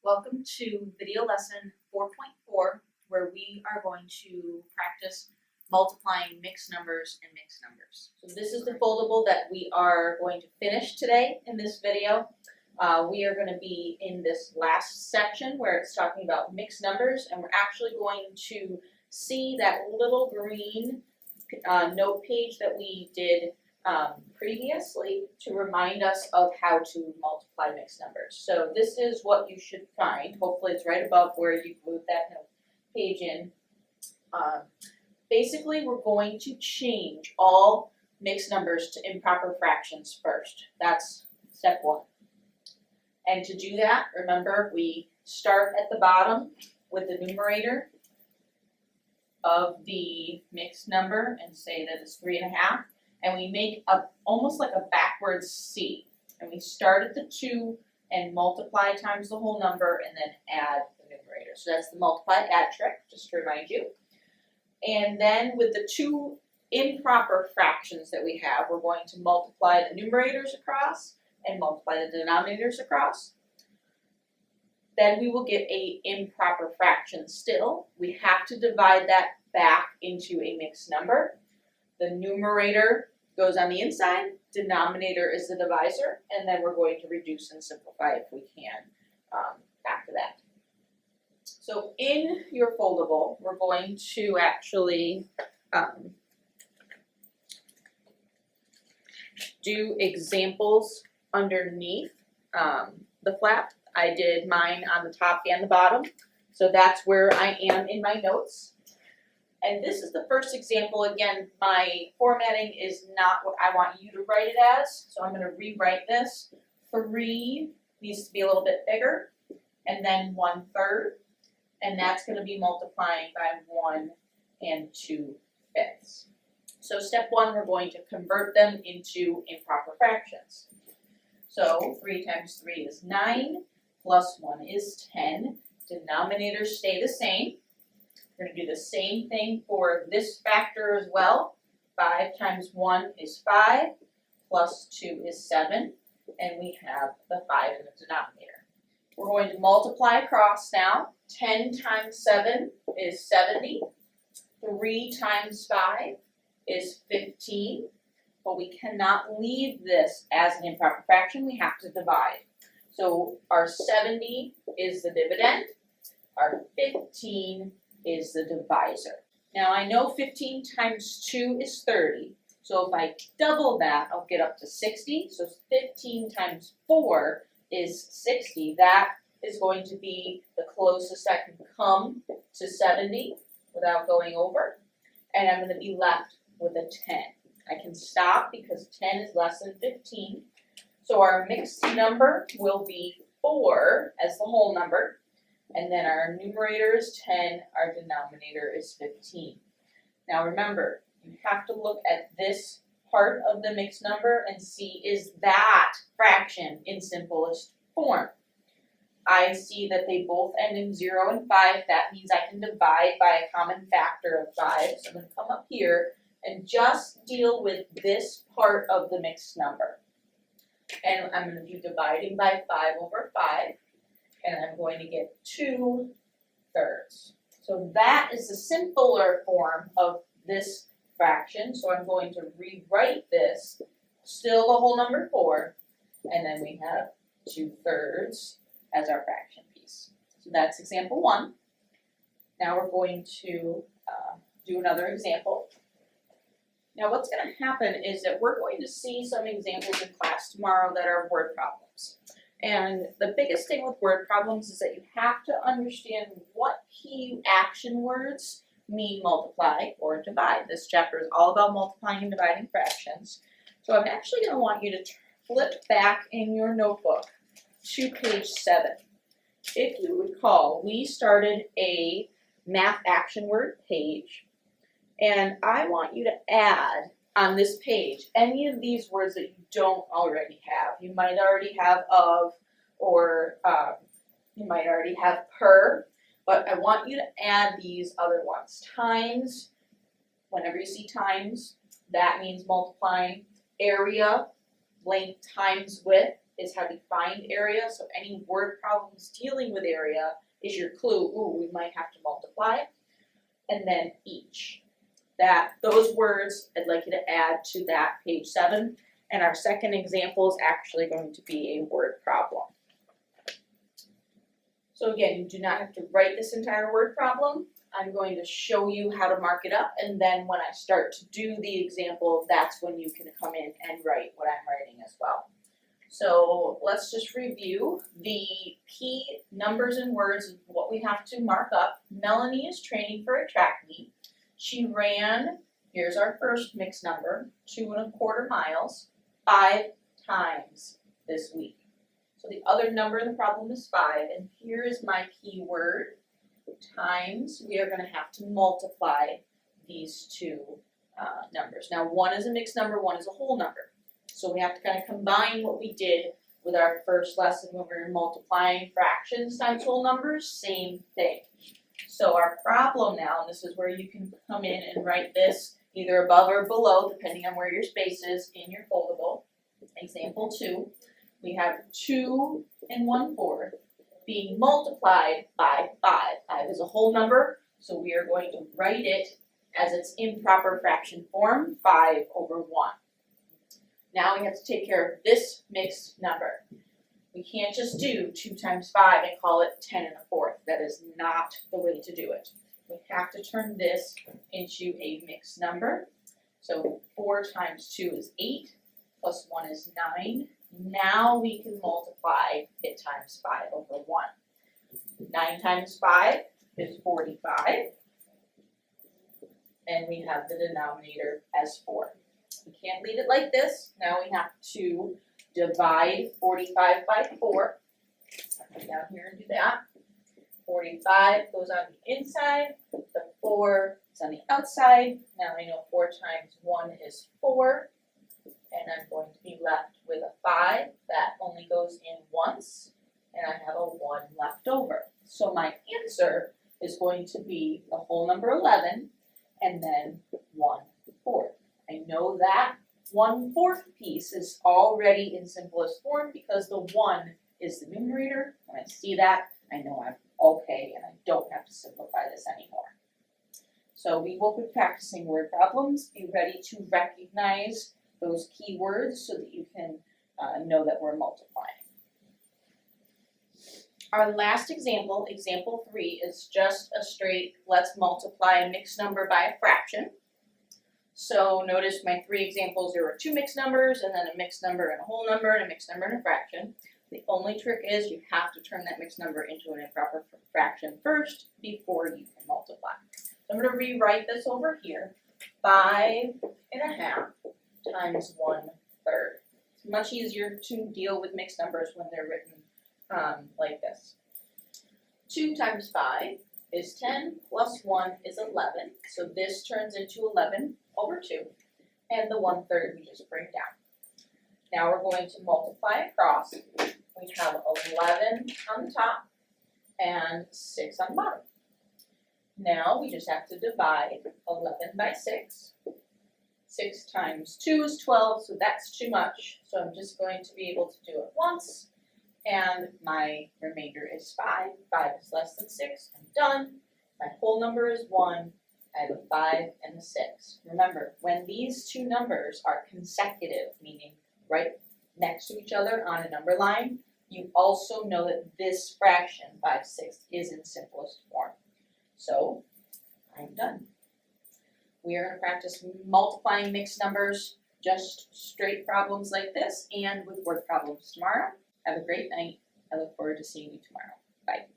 Welcome to video lesson 4.4, where we are going to practice multiplying mixed numbers and mixed numbers. So this is the foldable that we are going to finish today in this video. We are going to be in this last section where it's talking about mixed numbers, and we're actually going to see that little green note page that we did previously to remind us of how to multiply mixed numbers. So this is what you should find. Hopefully it's right above where you moved that note page in. Basically, we're going to change all mixed numbers to improper fractions first. That's step one. And to do that, remember, we start at the bottom with the numerator of the mixed number and say that it's 3.5. And we make almost like a backwards C. And we start at the 2 and multiply times the whole number and then add the numerator. So that's the multiply add trick, just to remind you. And then with the two improper fractions that we have, we're going to multiply the numerators across and multiply the denominators across. Then we will get an improper fraction still. We have to divide that back into a mixed number. The numerator goes on the inside, denominator is the divisor, and then we're going to reduce and simplify if we can after that. So in your foldable, we're going to actually do examples underneath the flap. I did mine on the top and the bottom, so that's where I am in my notes. And this is the first example. Again, my formatting is not what I want you to write it as, so I'm going to rewrite this. 3 needs to be a little bit bigger, and then 1/3, and that's going to be multiplying by 1 2/5. So step 1, we're going to convert them into improper fractions. So 3 times 3 is 9, plus 1 is 10. Denominators stay the same. We're going to do the same thing for this factor as well. 5 times 1 is 5, plus 2 is 7, and we have the 5 in the denominator. We're going to multiply across now. 10 times 7 is 70. 3 times 5 is 15, but we cannot leave this as an improper fraction. We have to divide. So our 70 is the dividend. Our 15 is the divisor. Now I know 15 times 2 is 30, so if I double that, I'll get up to 60. So 15 times 4 is 60. That is going to be the closest I can come to 70 without going over, and I'm going to be left with a 10. I can stop because 10 is less than 15, so our mixed number will be 4 as the whole number. And then our numerator is 10, our denominator is 15. Now remember, you have to look at this part of the mixed number and see, is that fraction in simplest form? I see that they both end in 0 and 5. That means I can divide by a common factor of 5. So I'm going to come up here and just deal with this part of the mixed number. And I'm going to be dividing by 5 over 5. And I'm going to get 2/3. So that is the simpler form of this fraction. So I'm going to rewrite this, still the whole number 4, and then we have 2/3 as our fraction piece. So that's example 1. Now we're going to do another example. Now what's going to happen is that we're going to see some examples in class tomorrow that are word problems. And the biggest thing with word problems is that you have to understand what key action words mean multiply or divide. This chapter is all about multiplying and dividing fractions. So I'm actually going to want you to flip back in your notebook to page 7. If you recall, we started a math action word page, and I want you to add on this page any of these words that you don't already have. You might already have of, or you might already have per, but I want you to add these other ones. Times, whenever you see times, that means multiplying. Area, length times width, is how we find area, so any word problems dealing with area is your clue. Ooh, we might have to multiply. And then each. Those words I'd like you to add to that page 7. And our second example is actually going to be a word problem. So again, you do not have to write this entire word problem. I'm going to show you how to mark it up, and then when I start to do the example, that's when you can come in and write what I'm writing as well. So let's just review the key numbers and words of what we have to mark up. Melanie is training for a track meet. She ran, here's our first mixed number, 2¼ miles, 5 times this week. So the other number in the problem is 5, and here is my key word, times. We are going to have to multiply these two numbers. Now, one is a mixed number, one is a whole number. So we have to kind of combine what we did with our first lesson when we were multiplying fractions times whole numbers, same thing. So our problem now, and this is where you can come in and write this either above or below, depending on where your space is in your foldable. Example 2, we have 2 1/4 being multiplied by 5. 5 is a whole number, so we are going to write it as its improper fraction form, 5/1. Now we have to take care of this mixed number. We can't just do 2 times 5 and call it 10 1/4. That is not the way to do it. We have to turn this into a mixed number. So 4 times 2 is 8, plus 1 is 9. Now we can multiply it times 5/1. 9 times 5 is 45. And we have the denominator as 4. We can't leave it like this. Now we have to divide 45 by 4. I'll come down here and do that. 45 goes on the inside. The 4 is on the outside. Now I know 4 times 1 is 4. And I'm going to be left with a 5. That only goes in once. And I have a 1 left over. So my answer is going to be the whole number 11 and then 1/4. I know that 1/4 piece is already in simplest form because the 1 is the numerator. When I see that, I know I'm okay and I don't have to simplify this anymore. So we will be practicing word problems. Be ready to recognize those key words so that you can know that we're multiplying. Our last example, example 3, is just a straight let's multiply a mixed number by a fraction. So notice my 3 examples, there were 2 mixed numbers and then a mixed number and a whole number and a mixed number and a fraction. The only trick is you have to turn that mixed number into an improper fraction first before you can multiply. So I'm going to rewrite this over here. 5 1/2 times 1/3. It's much easier to deal with mixed numbers when they're written like this. 2 times 5 is 10, plus 1 is 11. So this turns into 11/2, and the 1/3 we just bring down. Now we're going to multiply across. We have 11 on the top and 6 on the bottom. Now we just have to divide 11 by 6. 6 times 2 is 12, so that's too much. So I'm just going to be able to do it once. And my remainder is 5. 5 is less than 6. I'm done. My whole number is 1. I have a 5 and a 6. Remember, when these two numbers are consecutive, meaning right next to each other on a number line, you also know that this fraction, 5/6, is in simplest form. So, I'm done. We are going to practice multiplying mixed numbers, just straight problems like this, and with word problems tomorrow. Have a great night. I look forward to seeing you tomorrow. Bye.